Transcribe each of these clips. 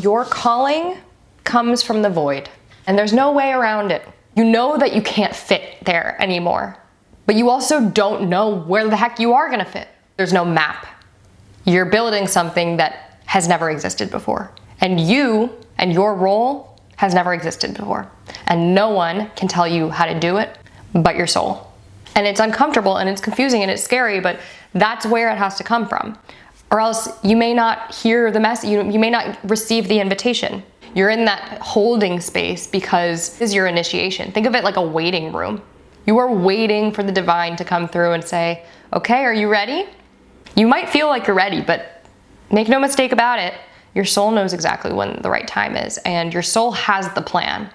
Your calling comes from the void, and there's no way around it. You know that you can't fit there anymore, but you also don't know where the heck you are gonna fit. There's no map. You're building something that has never existed before, and you and your role has never existed before, and no one can tell you how to do it but your soul. And it's uncomfortable and it's confusing and it's scary, but that's where it has to come from. Or else you may not hear the message, you may not receive the invitation. You're in that holding space because this is your initiation. Think of it like a waiting room. You are waiting for the divine to come through and say, okay, are you ready? You might feel like you're ready, but make no mistake about it, your soul knows exactly when the right time is, and your soul has the plan.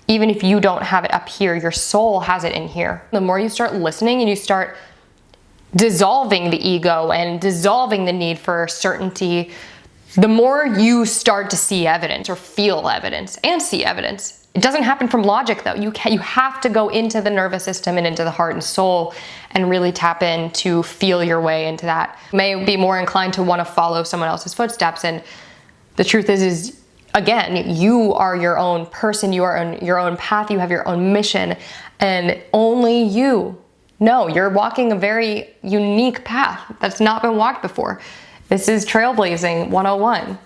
Even if you don't have it up here, your soul has it in here. The more you start listening and you start dissolving the ego and dissolving the need for certainty, the more you start to see evidence or feel evidence and see evidence. It doesn't happen from logic though. You have to go into the nervous system and into the heart and soul and really tap in to feel your way into that. You may be more inclined to want to follow someone else's footsteps, and the truth is again, you are your own person, you are on your own path, you have your own mission, and only you know. You're walking a very unique path that's not been walked before. This is Trailblazing 101.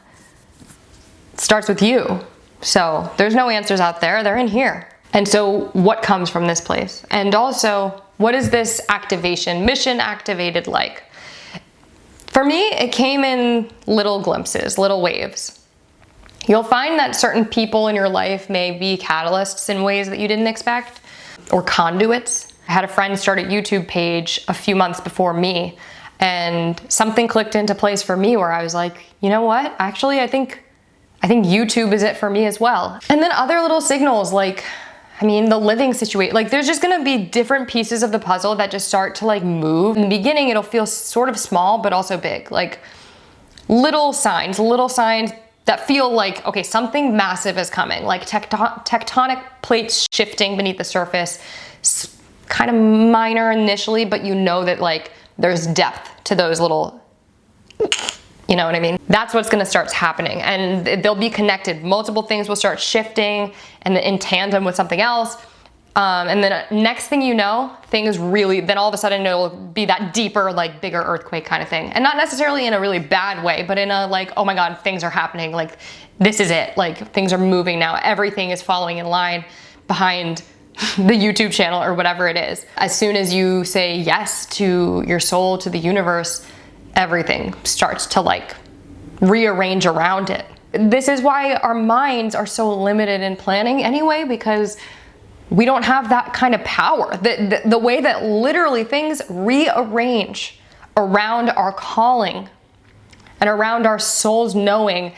It starts with you. So there's no answers out there, they're in here. And so what comes from this place? And also, what is this activation, mission activated like? For me, it came in little glimpses, little waves. You'll find that certain people in your life may be catalysts in ways that you didn't expect, or conduits. I had a friend start a YouTube page a few months before me, and something clicked into place for me where I was like, you know what? Actually, I think YouTube is it for me as well. And then other little signals like, the living situation, like there's just gonna be different pieces of the puzzle that just start to like move. In the beginning, it'll feel sort of small, but also big, like little signs that feel like, okay, something massive is coming, like tectonic plates shifting beneath the surface, kind of minor initially, but you know that like there's depth to those little, you know what I mean? That's what's gonna start happening, and they'll be connected. Multiple things will start shifting and in tandem with something else. And then next thing you know, then all of a sudden it'll be that deeper, like bigger earthquake kind of thing. And not necessarily in a really bad way, but in a like, oh my God, things are happening. Like this is it. Like things are moving now. Everything is following in line behind the YouTube channel or whatever it is. As soon as you say yes to your soul, to the universe, everything starts to like rearrange around it. This is why our minds are so limited in planning anyway, because we don't have that kind of power. The way that literally things rearrange around our calling and around our soul's knowing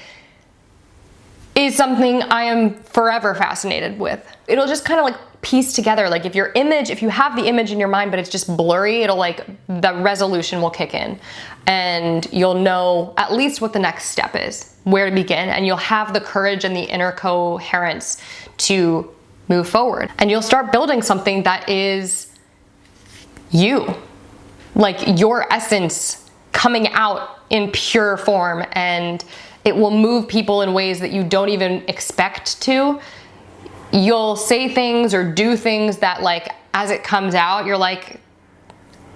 is something I am forever fascinated with. It'll just kind of like piece together. Like if you have the image in your mind, but it's just blurry, it'll like, the resolution will kick in and you'll know at least what the next step is, where to begin, and you'll have the courage and the inner coherence to move forward. And you'll start building something that is you, like your essence coming out in pure form, and it will move people in ways that you don't even expect to. You'll say things or do things that like, as it comes out, you're like,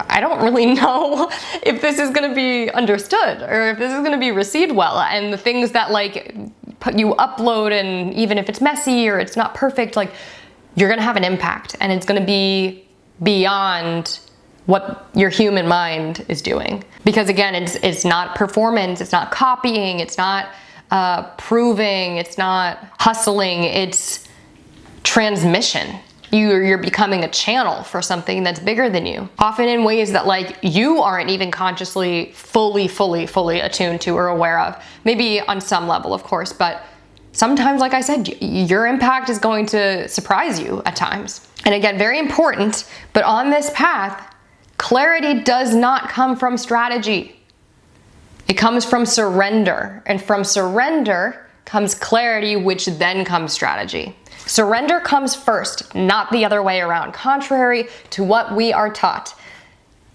I don't really know if this is gonna be understood or if this is gonna be received well. And the things that like you upload, and even if it's messy or it's not perfect, like you're gonna have an impact, and it's gonna be beyond what your human mind is doing. Because again, it's not performance, it's not copying, it's not proving, it's not hustling, it's transmission. You're becoming a channel for something that's bigger than you, often in ways that like you aren't even consciously fully attuned to or aware of. Maybe on some level, of course, but sometimes, like I said, your impact is going to surprise you at times. And again, very important, but on this path, clarity does not come from strategy. It comes from surrender, and from surrender comes clarity, which then comes strategy. Surrender comes first, not the other way around, contrary to what we are taught.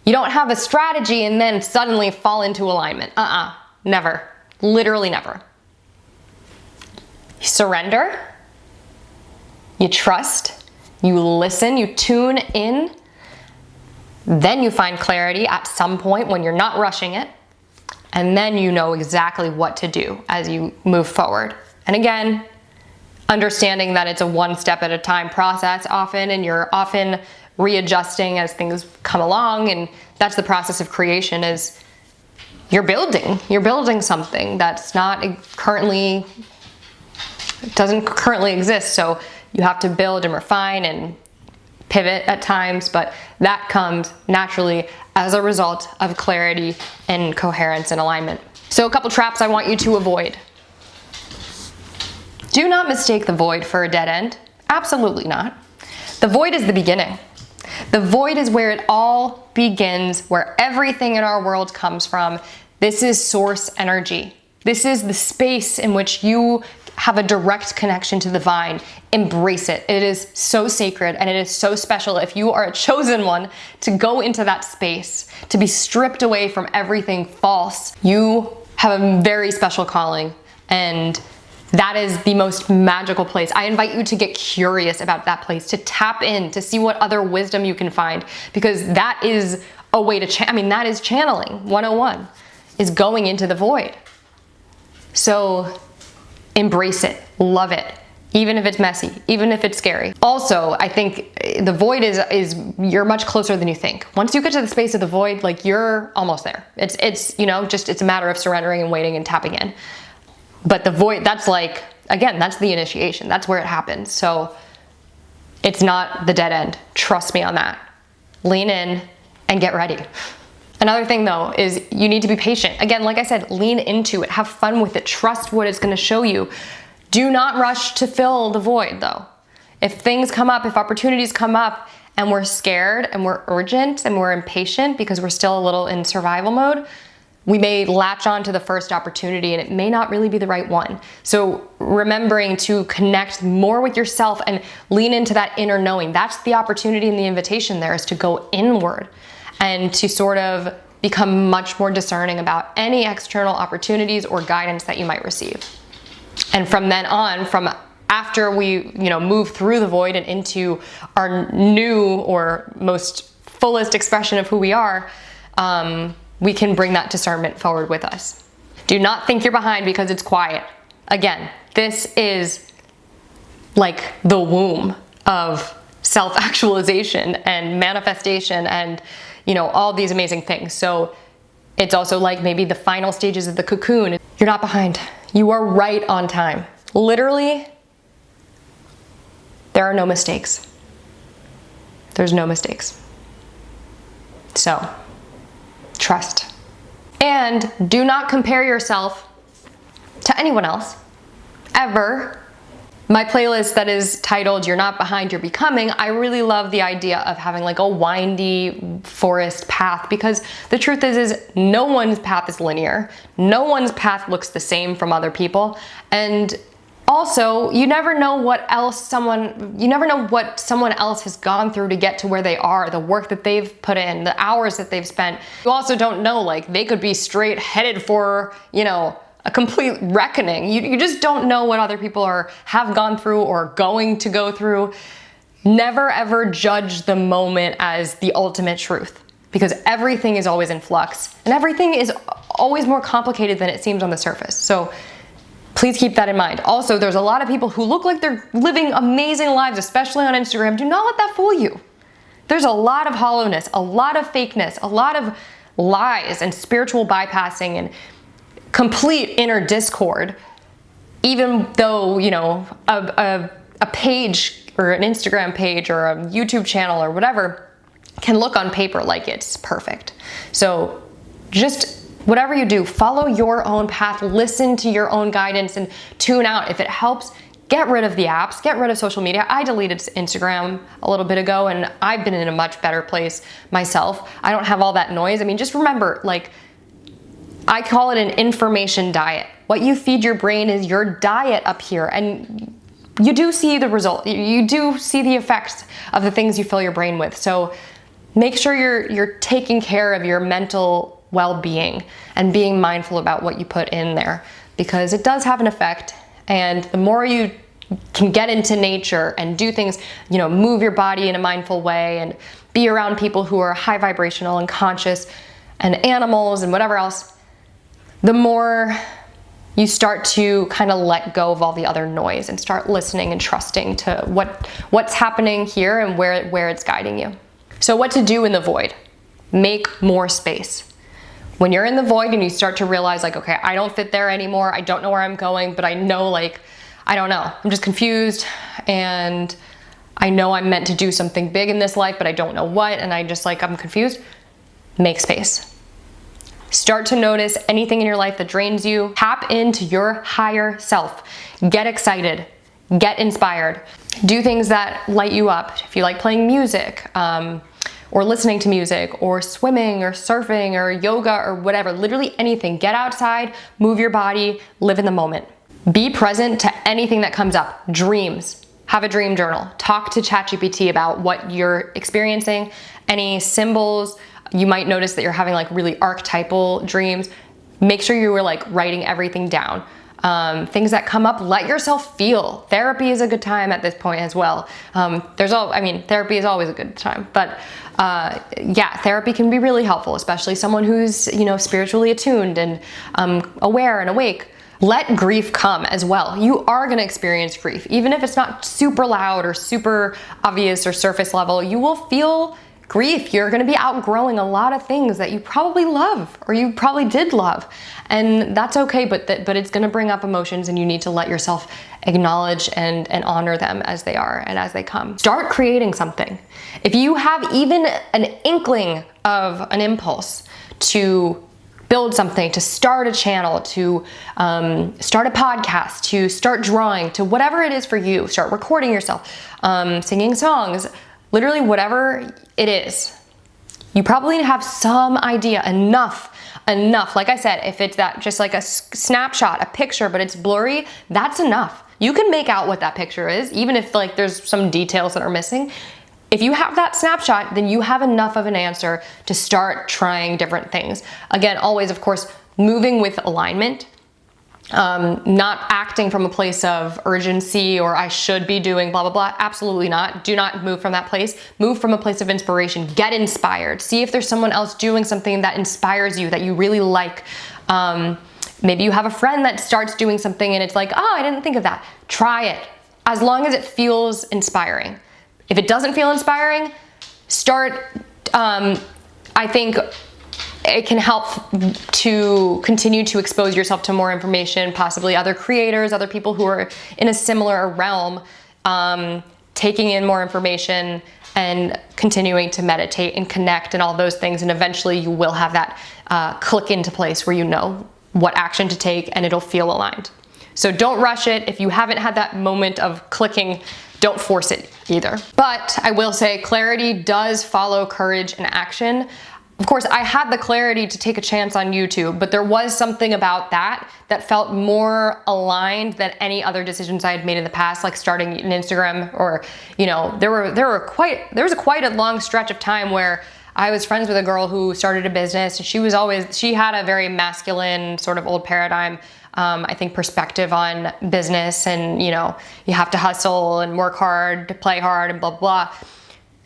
You don't have a strategy and then suddenly fall into alignment. Never. Literally never. surrender, you trust, you listen, you tune in, then you find clarity at some point when you're not rushing it, and then you know exactly what to do as you move forward. And again, understanding that it's a one step at a time process often, and you're often readjusting as things come along, and that's the process of creation. Is you're building something that's not currently, doesn't currently exist, so you have to build and refine and pivot at times, but that comes naturally as a result of clarity and coherence and alignment. So a couple traps I want you to avoid. Do not mistake the void for a dead end. Absolutely not. The void is the beginning. The void is where it all begins, where everything in our world comes from. This is source energy. This is the space in which you have a direct connection to the divine. Embrace it. It is so sacred and it is so special if you are a chosen one to go into that space, to be stripped away from everything false. You have a very special calling, and that is the most magical place. I invite you to get curious about that place, to tap in, to see what other wisdom you can find, because that is a way to, that is channeling 101, is going into the void. So embrace it, love it, even if it's messy, even if it's scary. Also, I think the void is you're much closer than you think. Once you get to the space of the void, like, you're almost there. It's it's a matter of surrendering and waiting and tapping in. But the void, that's like, again, that's the initiation. That's where it happens. So it's not the dead end. Trust me on that. Lean in and get ready. Another thing though is you need to be patient. Again, like I said, lean into it, have fun with it, trust what it's going to show you. Do not rush to fill the void though. If things come up, if opportunities come up and we're scared and we're urgent and we're impatient because we're still a little in survival mode, we may latch on to the first opportunity and it may not really be the right one. So remembering to connect more with yourself and lean into that inner knowing. That's the opportunity and the invitation there, is to go inward and to sort of become much more discerning about any external opportunities or guidance that you might receive. And from then on, from after we move through the void and into our new or most fullest expression of who we are, we can bring that discernment forward with us. Do not think you're behind because it's quiet. Again, this is like the womb of self-actualization and manifestation and all these amazing things. So it's also like maybe the final stages of the cocoon. You're not behind. You are right on time. Literally, there are no mistakes. There's no mistakes. So trust. And do not compare yourself to anyone else, ever. My playlist that is titled "You're Not Behind, You're Becoming," I really love the idea of having like a windy forest path, because the truth is no one's path is linear. No one's path looks the same from other people. And also, you never know what someone else has gone through to get to where they are, the work that they've put in, the hours that they've spent. You also don't know, like, they could be straight headed for, a complete reckoning. You just don't know what other people have gone through or going to go through. Never ever judge the moment as the ultimate truth, because everything is always in flux and everything is always more complicated than it seems on the surface. So please keep that in mind. Also, there's a lot of people who look like they're living amazing lives, especially on Instagram. Do not let that fool you. There's a lot of hollowness, a lot of fakeness, a lot of lies and spiritual bypassing and complete inner discord. Even though, a page or an Instagram page or a YouTube channel or whatever can look on paper like it's perfect. So just whatever you do, follow your own path, listen to your own guidance, and tune out. If it helps, get rid of the apps, get rid of social media. I deleted Instagram a little bit ago and I've been in a much better place myself. I don't have all that noise. Just remember, I call it an information diet. What you feed your brain is your diet up here, and you do see the result. You do see the effects of the things you fill your brain with. So make sure you're taking care of your mental well-being and being mindful about what you put in there, because it does have an effect, And the more you can get into nature and do things, move your body in a mindful way and be around people who are high vibrational and conscious and animals and whatever else, the more you start to kind of let go of all the other noise and start listening and trusting to what's happening here and where it's guiding you. So what to do in the void? Make more space. When you're in the void and you start to realize like, okay, I don't fit there anymore. I don't know where I'm going, but I know I don't know. I'm just confused, and I know I'm meant to do something big in this life, but I don't know what, and I'm confused. Make space. Start to notice anything in your life that drains you. Tap into your higher self. Get excited. Get inspired. Do things that light you up. If you like playing music, or listening to music, or swimming, or surfing, or yoga, or whatever, literally anything. Get outside, move your body, live in the moment. Be present to anything that comes up. Dreams. Have a dream journal. Talk to ChatGPT about what you're experiencing, any symbols. You might notice that you're having really archetypal dreams. Make sure you were writing everything down. Things that come up, let yourself feel. Therapy is a good time at this point as well. Therapy is always a good time, but therapy can be really helpful, especially someone who's, spiritually attuned and aware and awake. Let grief come as well. You are going to experience grief. Even if it's not super loud or super obvious or surface level, you will feel grief. You're going to be outgrowing a lot of things that you probably love or you probably did love. And that's okay, but it's going to bring up emotions, and you need to let yourself acknowledge and honor them as they are and as they come. Start creating something. If you have even an inkling of an impulse to build something, to start a channel, to start a podcast, to start drawing, to whatever it is for you, start recording yourself, singing songs, literally whatever it is, you probably have some idea, enough. Like I said, if it's that just a snapshot, a picture, but it's blurry, that's enough. You can make out what that picture is, even if there's some details that are missing. If you have that snapshot, then you have enough of an answer to start trying different things. Again, always, of course, moving with alignment, not acting from a place of urgency or I should be doing blah, blah, blah. Absolutely not. Do not move from that place. Move from a place of inspiration. Get inspired. See if there's someone else doing something that inspires you, that you really like. Maybe you have a friend that starts doing something and it's I didn't think of that. Try it. As long as it feels inspiring. If it doesn't feel inspiring, start, I think it can help to continue to expose yourself to more information, possibly other creators, other people who are in a similar realm, taking in more information and continuing to meditate and connect and all those things. And eventually you will have that click into place where you know what action to take and it'll feel aligned. So don't rush it. If you haven't had that moment of clicking, don't force it either. But I will say clarity does follow courage and action. Of course, I had the clarity to take a chance on YouTube, but there was something about that felt more aligned than any other decisions I had made in the past, like starting an Instagram, or there was quite a long stretch of time where I was friends with a girl who started a business, and she had a very masculine sort of old paradigm, I think, perspective on business, and you have to hustle and work hard to play hard and blah, blah.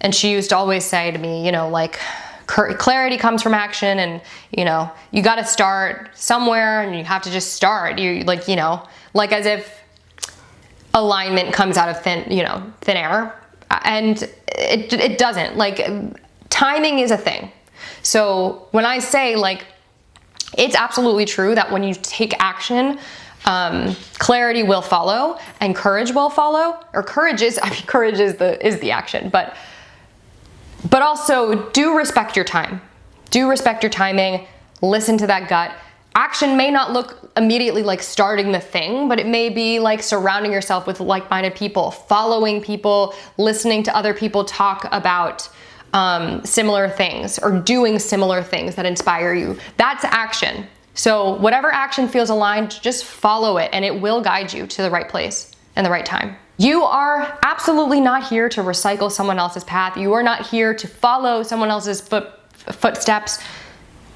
And she used to always say to me, clarity comes from action, and you got to start somewhere, and you have to just start. Like as if alignment comes out of thin air, and it doesn't. Timing is a thing. So when I say it's absolutely true that when you take action, clarity will follow and courage will follow. Or courage is the action, but also do respect your time. Do respect your timing. Listen to that gut. Action may not look immediately like starting the thing, but it may be like surrounding yourself with like-minded people, following people, listening to other people talk about similar things or doing similar things that inspire you. That's action. So whatever action feels aligned, just follow it, and it will guide you to the right place and the right time. You are absolutely not here to recycle someone else's path. You are not here to follow someone else's footsteps.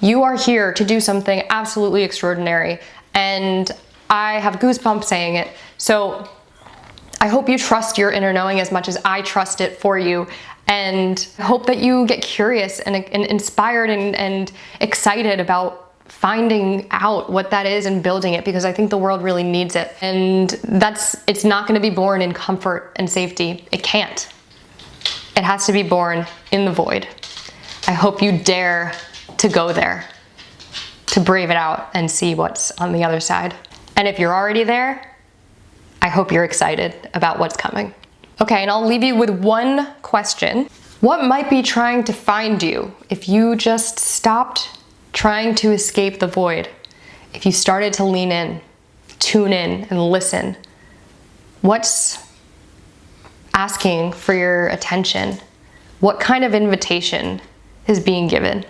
You are here to do something absolutely extraordinary. And I have goosebumps saying it. So I hope you trust your inner knowing as much as I trust it for you, and I hope that you get curious and inspired and excited about finding out what that is and building it, because I think the world really needs it. And it's not going to be born in comfort and safety. It can't. It has to be born in the void. I hope you dare to go there, to brave it out and see what's on the other side. And if you're already there, I hope you're excited about what's coming. Okay, and I'll leave you with one question. What might be trying to find you if you just stopped trying to escape the void? If you started to lean in, tune in, and listen, what's asking for your attention? What kind of invitation is being given?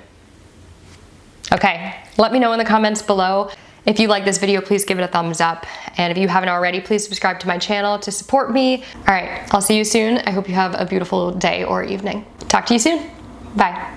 Okay, let me know in the comments below. If you like this video, please give it a thumbs up. And if you haven't already, please subscribe to my channel to support me. All right, I'll see you soon. I hope you have a beautiful day or evening. Talk to you soon. Bye.